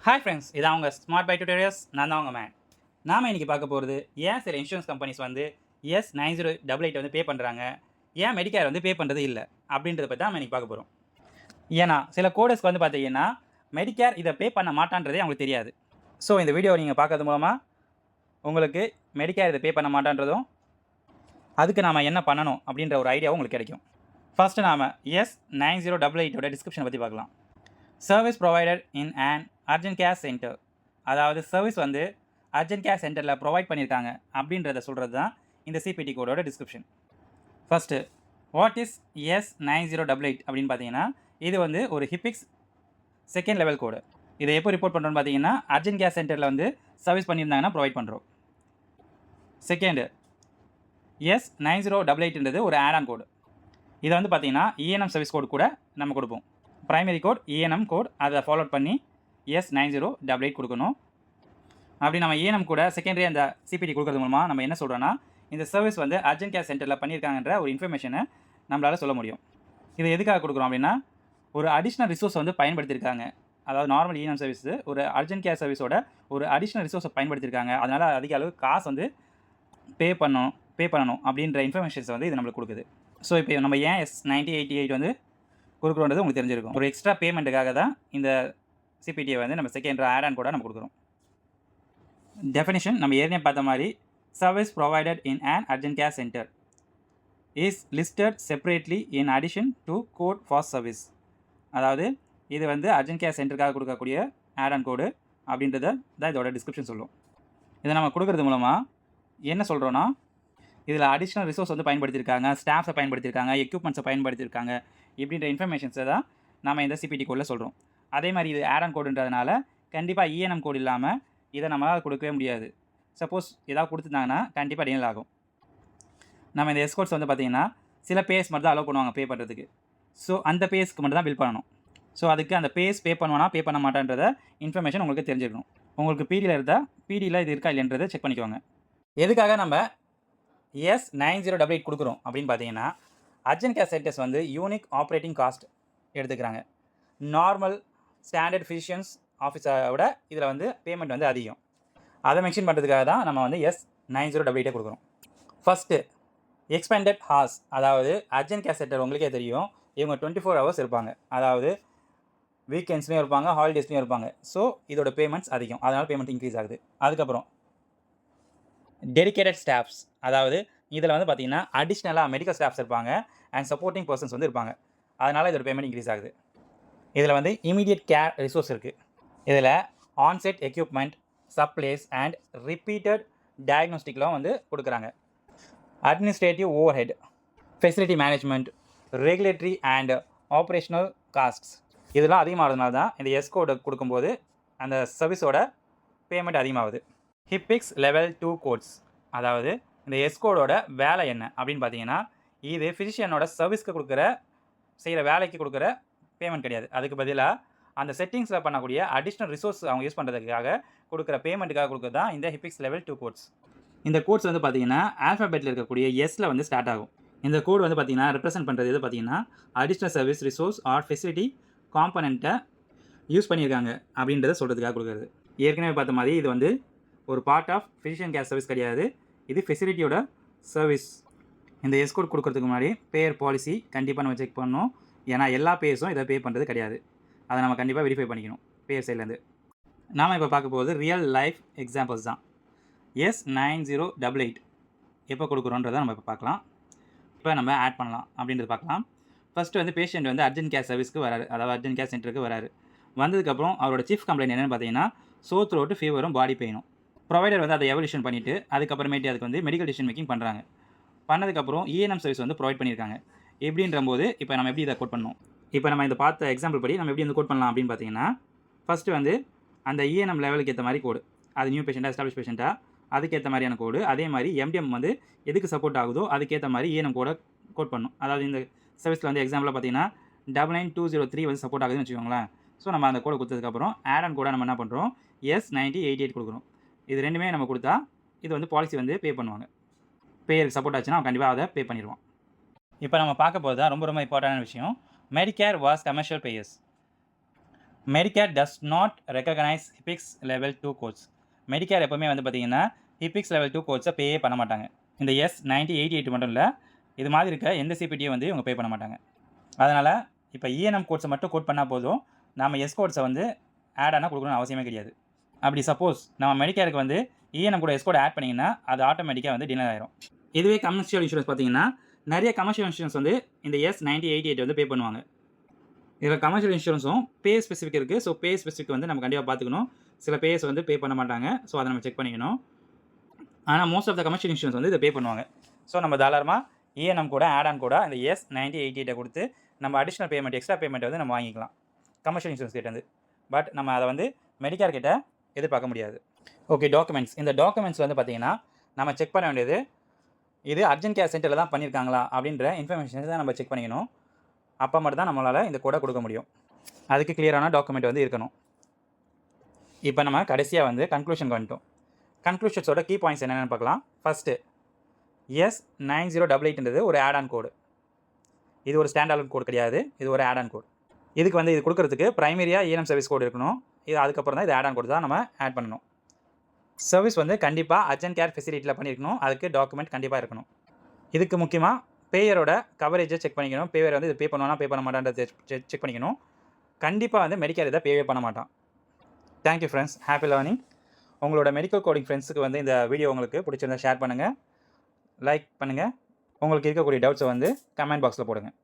Hi friends, இதான் உங்கள் smart by tutorials. நான் தான் உங்கள் மேன். நாம் இன்றைக்கி பார்க்க போகிறது ஏன் சில இன்சூரன்ஸ் கம்பெனிஸ் வந்து S9088 வந்து பே பண்ணுறாங்க, ஏன் மெடிக்கேர் வந்து பே பண்ணுறது இல்லை அப்படின்றத பற்றி தான் நம்ம இன்றைக்கி பார்க்க போகிறோம். ஏன்னா சில கோடர்ஸ்க்கு வந்து பார்த்தீங்கன்னா மெடிக்கேர் இதை பே பண்ண மாட்டான்றதே அவங்களுக்கு தெரியாது. ஸோ இந்த வீடியோ நீங்கள் பார்க்கறது மூலமாக உங்களுக்கு மெடிக்கேர் இதை பே பண்ண மாட்டான்றதும் அதுக்கு நாம் என்ன பண்ணணும் அப்படின்ற ஒரு ஐடியாவும் உங்களுக்கு கிடைக்கும். ஃபஸ்ட்டு நாம் S9088 டிஸ்கிரிப்ஷனை பற்றி பார்க்கலாம். Service provider in and urgent care centre, அதாவது சர்வீஸ் வந்து அர்ஜென்ட் கேர் சென்டரில் ப்ரொவைட் பண்ணியிருக்காங்க அப்படின்றத சொல்கிறது தான் இந்த சிபிடி கோடோட description. First what is S9088 அப்படின்னு பார்த்தீங்கன்னா, இது வந்து ஒரு ஹிபிக்ஸ் செகண்ட் லெவல் கோடு. இதை எப்போ ரிப்போர்ட் பண்ணுறோன்னு பார்த்தீங்கன்னா, அர்ஜென்ட் கேர் சென்டரில் வந்து சர்வீஸ் பண்ணியிருந்தாங்கன்னா ப்ரொவைட் பண்ணுறோம். செகண்டு S9088ன்றது ஒரு ஆட் ஆன் கோடு. இதை வந்து பார்த்தீங்கன்னா இஎன்எம் சர்வீஸ் கோடு கூட நம்ம கொடுப்போம். ப்ரைமரி கோட் இஎன்எம் கோட் அதை ஃபாலோ பண்ணி S9088 கொடுக்கணும். அப்படி நம்ம இஎன்எம் கூட செகண்டரி அந்த சிபிடி கொடுக்கறது மூலமாக நம்ம என்ன சொல்கிறோன்னா, இந்த சர்வீஸ் வந்து அர்ஜென்ட் கேர் சென்டரில் பண்ணியிருக்காங்கன்ற ஒரு இன்ஃபர்மேஷனை நம்மளால் சொல்ல முடியும். இது எதுக்காக கொடுக்குறோம் அப்படின்னா, ஒரு அடிஷ்னல் ரிசோர்ஸ் வந்து பயன்படுத்தியிருக்காங்க. அதாவது நார்மல் இஎன்எம் சர்வீஸ் ஒரு அர்ஜென்ட் கேர் சர்வீஸோட ஒரு அடிஷ்னல் ரிசோர்ஸை பயன்படுத்தியிருக்காங்க. அதனால் அதிக அளவு காசு வந்து பே பண்ணணும் அப்படின்ற இன்ஃபர்மேஷன்ஸ் வந்து இது நம்மளுக்கு கொடுக்குது. ஸோ இப்போ நம்ம ஏன் S9088 வந்து கொடுக்குறோன்றது உங்களுக்கு தெரிஞ்சிருக்கும். ஒரு எக்ஸ்ட்ரா பேமெண்ட்டுக்காக தான் இந்த சிபிடியை வந்து நம்ம செகண்டரி ஆட் ஆன் கூட நம்ம கொடுக்குறோம். டெஃபினிஷன் நம்ம ஏற்கனவே பார்த்த மாதிரி, service provided in an urgent care center is listed separately in addition to code for service. அதாவது இது வந்து அர்ஜென்ட் கேர் சென்டருக்காக கொடுக்கக்கூடிய ஆட் ஆன் கோடு அப்படின்றத தான் இதோட டிஸ்கிரிப்ஷன் சொல்லும். இதை நம்ம கொடுக்குறது மூலமாக என்ன சொல்கிறோன்னா, இதில் அடிஷ்னல் ரிசோர்ஸ் வந்து பயன்படுத்தியிருக்காங்க, ஸ்டாஃப்ஸை பயன்படுத்தியிருக்காங்க, எக்யூப்மெண்ட்ஸை பயன்படுத்தியிருக்காங்க இப்படின்ற இன்ஃபர்மேஷன்ஸை தான் நம்ம இந்த சிபிடி கோடில் சொல்கிறோம். அதே மாதிரி இது ஆட் ஆன் கோடுன்றதுனால கண்டிப்பாக இஎன்எம் கோடு இல்லாமல் இதை நம்மளால் கொடுக்கவே முடியாது. சப்போஸ் ஏதாவது கொடுத்துருந்தாங்கன்னா கண்டிப்பாக டினல் ஆகும். நம்ம இந்த எஸ்கோட்ஸ் வந்து பார்த்திங்கன்னா சில பேஸ் மட்டும் தான் அலோவ் பண்ணுவாங்க பே பண்ணுறதுக்கு. ஸோ அந்த பேஸ்க்கு மட்டும் தான் பில் பண்ணணும். ஸோ அதுக்கு அந்த பேஸ் பே பண்ணுவானா பே பண்ண மாட்டான்றத இன்ஃபர்மேஷன் உங்களுக்கு தெரிஞ்சிருக்கணும். உங்களுக்கு பிடியில் இருந்தால் பிடியில் இது இருக்கா இல்லைன்றதை செக் பண்ணிக்கோங்க. எதுக்காக நம்ம S9088 கொடுக்குறோம் அப்படின்னு பார்த்தீங்கன்னா, அர்ஜென்ட் கேர் சென்டர்ஸ் வந்து யூனிக் ஆப்ரேட்டிங் காஸ்ட் எடுத்துக்கிறாங்க. நார்மல் ஸ்டாண்டர்ட் ஃபிசிஷியன்ஸ் ஆஃபீஸோட இதில் வந்து பேமெண்ட் வந்து அதிகம். அதை மென்ஷன் பண்ணுறதுக்காக தான் நம்ம வந்து S9088 கொடுக்குறோம். ஃபஸ்ட்டு எக்ஸ்பெண்டட் ஹார்ஸ், அதாவது அர்ஜென்ட் கேர் சென்டர் உங்களுக்கே தெரியும், இவங்க 24 hours இருப்பாங்க. அதாவது வீக்கெண்ட்ஸ்லேயும் இருப்பாங்க, ஹாலிடேஸ்லேயும் இருப்பாங்க. ஸோ இதோட பேமெண்ட்ஸ் அதிகம், அதனால் பேமெண்ட் இன்க்ரீஸ் ஆகுது. அதுக்கப்புறம் டெடிகேட்டட் ஸ்டாஃப்ஸ், அதாவது இதில் வந்து பார்த்திங்கன்னா அடிஷ்னலாக மெடிக்கல் ஸ்டாஃப்ஸ் இருப்பாங்க அண்ட் சப்போர்ட்டிங் பர்சன்ஸ் வந்து இருப்பாங்க. அதனால் இதோட பேமெண்ட் இன்க்ரீஸ் ஆகுது. இதில் வந்து இமீடியட் கேர் ரிசோர்ஸ் இருக்குது. இதில் onsite equipment, supplies and repeated டயக்னோஸ்டிக்லாம் வந்து கொடுக்குறாங்க. Administrative overhead, facility management, regulatory and operational costs இதெல்லாம் அதிகமாகிறதுனால தான் இந்த எஸ் கோடு கொடுக்கும்போது அந்த சர்வீஸோட பேமெண்ட் அதிகமாகுது. ஹிபிக்ஸ் லெவல் 2 கோட்ஸ், அதாவது இந்த எஸ் கோடோட வேலை என்ன அப்படின்னு பார்த்தீங்கன்னா, இது ஃபிசிஷியனோட சர்வீஸ்க்கு செய்கிற வேலைக்கு கொடுக்குற பேமெண்ட் கிடையாது. அதுக்கு பதிலாக அந்த செட்டிங்ஸில் பண்ணக்கூடிய அடிஷ்னல் ரிசோர்ஸ் அவங்க யூஸ் பண்ணுறதுக்காக கொடுக்குற பேமெண்ட்டுக்காக கொடுக்குறது தான் இந்த ஹிபிக்ஸ் லெவல் 2 கோட்ஸ். இந்த கோட்ஸ் வந்து பார்த்திங்கன்னா ஆல்ஃபபெட்டில் இருக்கக்கூடிய எஸ்ஸில் வந்து ஸ்டார்ட் ஆகும். இந்த கோடு வந்து பார்த்திங்கன்னா ரெப்ரசென்ட் பண்ணுறது எது பார்த்திங்கன்னா, additional service resource or facility காம்பனண்ட்டை யூஸ் பண்ணியிருக்காங்க அப்படின்றத சொல்கிறதுக்காக கொடுக்குறது. ஏற்கனவே பார்த்த மாதிரி இது வந்து ஒரு part of physician care service கிடையாது, இது ஃபெசிலிட்டியோட சர்வீஸ். இந்த எஸ் கோட் கொடுக்குறதுக்கு முன்னாடி பேர் பாலிசி கண்டிப்பாக நம்ம செக் பண்ணணும். ஏன்னா எல்லா பேர்ஸும் இதை பே பண்ணுறது கிடையாது. அதை நம்ம கண்டிப்பாக வெரிஃபை பண்ணிக்கணும் பேர் சைட்லேருந்து. நாம் இப்போ பார்க்க போகிறது ரியல் லைஃப் எக்ஸாம்பிள்ஸ் தான். S9088 எப்போ கொடுக்குறோன்றதை நம்ம இப்போ பார்க்கலாம். இப்போ நம்ம ஆட் பண்ணலாம் அப்படின்றது பார்க்கலாம். ஃபஸ்ட்டு வந்து பேஷண்ட் வந்து அர்ஜென்ட் கேர் சர்வீஸ்க்கு வராரு, அதாவது அர்ஜென்ட் கேர் சென்டருக்கு வராரு. வந்ததுக்கப்புறம் அவரோட சீஃப் கம்ப்ளைண்ட் என்னென்னு பார்த்தீங்கன்னா, சோர் த்ரோட்டு, ஃபீவரும், பாடி பெயினும். ப்ரொவைடர் வந்து அதை எவல்யூஷன் பண்ணிவிட்டு அதுக்கப்புறமேட்டு அதுக்கு வந்து மெடிக்கல் டிசிஷன் மேக்கிங் பண்ணுறாங்க. பண்ணதுக்கப்புறம் இஎன்எம் சர்வீஸ் வந்து ப்ரொவைட் பண்ணியிருக்காங்க. எப்படின்றபோது இப்போ நம்ம எப்படி இதை கோட் பண்ணணும், இப்போ நம்ம இந்த பார்த்த எக்ஸாம்பிள் படி நம்ம எப்படி வந்து கோட் பண்ணலாம் அப்படின்னு பார்த்தீங்கன்னா, ஃபஸ்ட்டு வந்து அந்த இஎன்எம் லெவலுக்கு ஏற்ற மாதிரி கோடு, அது நியூ பேஷண்ட்டாக எஸ்டாப்ளிஷ் பேஷண்ட்டாக அதுக்கேற்ற மாதிரியான கோடு. அதே மாதிரி எம்டிஎம் வந்து எதுக்கு சப்போர்ட் ஆகுதோ அதுக்கேற்ற மாதிரி இஎன்எம் கோடை கோட் பண்ணணும். அதாவது இந்த சர்வீஸில் வந்து எக்ஸாம்பிளாக பார்த்தீங்கன்னா 99203 வந்து சப்போர்ட் ஆகுதுன்னு வச்சுக்கோங்களேன். ஸோ நம்ம அந்த கோடை கொடுத்ததுக்கப்புறம் ஆட் ஆன் கோடை நம்ம என்ன பண்ணுறோம், S9088 கொடுக்குறோம். இது ரெண்டுமே நம்ம கொடுத்தா இது வந்து பாலிசி வந்து பே பண்ணுவாங்க. பேருக்கு சப்போர்ட் ஆச்சுன்னா அவன் கண்டிப்பாக அதை பே பண்ணிடுவான். இப்போ நம்ம பார்க்க போகிறது தான் ரொம்ப ரொம்ப இம்பார்ட்டண்டான விஷயம். Medicare was commercial payers. Medicare does not recognise ஹிபிக்ஸ் லெவல் 2 கோட்ஸ். மெடிக்கேர் எப்போவுமே வந்து பார்த்தீங்கன்னா ஹிபிக்ஸ் லெவல் 2 கோட்ஸை பேயே பண்ண மாட்டாங்க. இந்த S9088 மட்டும் இல்லை, இது மாதிரி இருக்க எந்த சிபிடியும் வந்து இவங்க பே பண்ண மாட்டாங்க. அதனால் இப்போ இஎன்எம் கோட்ஸை மட்டும் கோட் பண்ணால் போதும், நம்ம எஸ் கோட்ஸை வந்து ஆட் ஆனால் கொடுக்கணும்னு அவசியமே கிடையாது. அப்படி சப்போஸ் நம்ம மெடிக்கேருக்கு வந்து இஎன்எம் கூட எஸ் கோட் ஆட் பண்ணிங்கன்னா அது ஆட்டோமேட்டிக்காக வந்து டினர் ஆயிரும். இதுவே கமர்ஷியல் இன்சூரன்ஸ் பார்த்தீங்கன்னா நிறைய கமர்ஷியல் இன்சூரன்ஸ் வந்து இந்த S9088 வந்து பே பண்ணுவாங்க. இதில் கமர்ஷியல் இன்சூரன்ஸும் பே ஸ்பெசிஃபிக் இருக்குது. ஸோ பே ஸ்பெசிஃபிக் வந்து நம்ம கண்டிப்பாக பார்த்துக்கணும். சில பேஸ் வந்து பே பண்ண மாட்டாங்க. ஸோ அதை நம்ம செக் பண்ணிக்கணும். ஆனால் most of the commercial insurance வந்து இதை பே பண்ணுவாங்க. ஸோ நம்ம தாராளமாக இஎன்எம் கூட ஆட் ஆன் கூட இந்த S9088 கொடுத்து நம்ம அடிஷ்னல் பேமெண்ட் எக்ஸ்ட்ரா பேமெண்ட் வந்து நம்ம வாங்கிக்கலாம் கமர்ஷியல் இன்சூரன்ஸ் கிட்ட இருந்து. பட் நம்ம அதை வந்து மெடிக்கேர் கிட்ட எதிர்பார்க்க முடியாது. Okay, documents. இந்த டாக்குமெண்ட்ஸ் வந்து பார்த்தீங்கன்னா நம்ம செக் பண்ண வேண்டியது இது அர்ஜென்ட் கேர் சென்டரில் தான் பண்ணியிருக்காங்களா அப்படின்ற இன்ஃபர்மேஷன்ஸ் தான் நம்ம செக் பண்ணிக்கணும். அப்போ மட்டும் தான் நம்மளால் இந்த கோடை கொடுக்க முடியும். அதுக்கு கிளியரான டாக்குமெண்ட் வந்து இருக்கணும். இப்போ நம்ம கடைசியாக வந்து கன்க்ளூஷனுக்கு வந்துட்டோம். கன்க்ளூஷன்ஸோட கீ பாயிண்ட்ஸ் என்னென்னு பார்க்கலாம். ஃபஸ்ட்டு S9088ன்றது ஒரு ஆட் ஆன் கோடு. இது ஒரு ஸ்டாண்டர்ட் கோடு கிடையாது, இது ஒரு ஆட் ஆன் கோடு. இதுக்கு வந்து இது கொடுக்கறதுக்கு ப்ரைமரியாக இஎன்எம் சர்வீஸ் கோடு இருக்கணும். இது அதுக்கப்புறம் தான் இது ஆட் ஆன் கோடு தான் நம்ம ஆட் பண்ணணும். சர்வீஸ் வந்து கண்டிப்பாக அர்ஜென்ட் கேர் ஃபெசிலிட்டியில் பண்ணியிருக்கணும். அதுக்கு டாக்குமெண்ட் கண்டிப்பாக இருக்கணும். இதுக்கு முக்கியமாக பேயரோட கவரேஜை செக் பண்ணிக்கணும். பேயர் வந்து இது பே பண்ணுவானா பே பண்ண மாட்டான்றதை செக் பண்ணிக்கணும். கண்டிப்பாக வந்து மெடிக்கேர் இதை பேவே பண்ண மாட்டான். Thank you friends, happy learning. உங்களோட மெடிக்கல் கோடிங் ஃப்ரெண்ட்ஸுக்கு வந்து இந்த வீடியோ உங்களுக்கு பிடிச்சிருந்தா ஷேர் பண்ணுங்கள், லைக் பண்ணுங்கள். உங்களுக்கு இருக்கக்கூடிய டவுட்ஸை வந்து கமெண்ட் பாக்ஸில் போடுங்க.